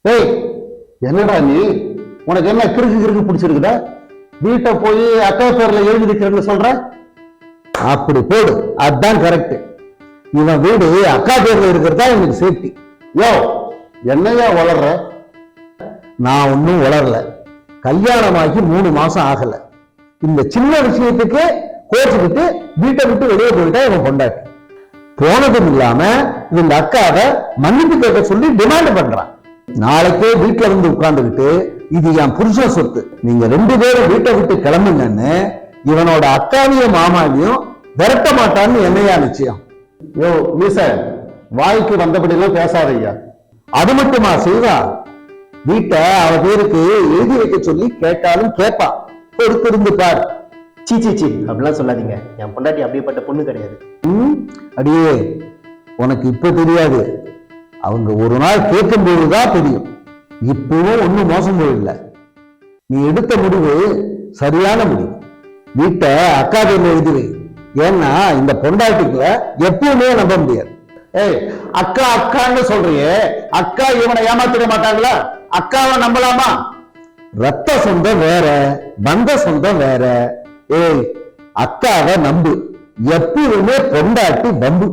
ஏய், என்னடா நீ? உனக்கு என்ன கிறுக்கு கிறுக்கு பிடிச்சிருக்குதா? வீட்டை போய் அக்கா பேர்ல எழுதி வைக்கிறேன்னு சொல்ற? அப்படி போடு, அதுதான் கரெக்ட். இவன் வீடு அக்கா பேர்ல இருக்கிறதா எனக்கு சேஃப்டி. யோ, என்னையா வளர்ற? நான் ஒன்னும் வளரல. கல்யாணமாகி 3 மாசம் ஆகல. இந்த சின்ன விஷயத்துக்கு கோச்சுக்கிட்டு வீட்டை விட்டு வெளியே போயிட்டா இவன் பொண்டாட்டி. போனதும் இல்லாம இந்த அக்காவை மன்னிப்பு கேட்க சொல்லி டிமாண்ட் பண்றான். நாளைக்கே வீட்டுல வந்து உட்கார்ந்துக்கிட்டு இது என் புருஷன் சொத்து, நீங்க 2 பேரும் வீட்டை விட்டு கிளம்புங்கன்னு இவனோட அக்காவையும் மாமாவையும் விரட்ட மாட்டான்னு என்னையா நிச்சயம்? யோ மீச, வாய்க்கு வந்தபடி எல்லாம் பேசாதையா. அது மட்டுமா செய்வா? வீட்டை அவ பேருக்கு எழுதி வைக்க சொல்லி கேட்டாலும் கேட்பா. பொறுத்திருந்து பார். சீ அப்படிலாம் சொல்லாதீங்க. என் பொண்டாட்டி அப்படிப்பட்ட பொண்ணு கிடையாது. அடியே, உனக்கு இப்ப தெரியாது, அவங்க ஒரு நாள் கேட்கும் போதுதான் தெரியும். இப்பவும் ஒண்ணும் மோசம் போயிடல. நீ எடுத்த முடிவு சரியான முடிவு. வீட்டை அக்கா பேர்ல எழுதி வை. ஏன்னா இந்த பொண்டாட்டிக்குல எப்பவுமே நம்ப முடியாது. ஏய், அக்கா அக்கான்னு சொல்றியே, அக்கா இவனை ஏமாத்திட மாட்டாங்களா? அக்காவை நம்பலாமா? ரத்த சொந்தம் வேற, பந்த சொந்தம் வேற. ஏய், அக்காவை நம்பு. எப்பவுமே பொண்டாட்டி பம்பு.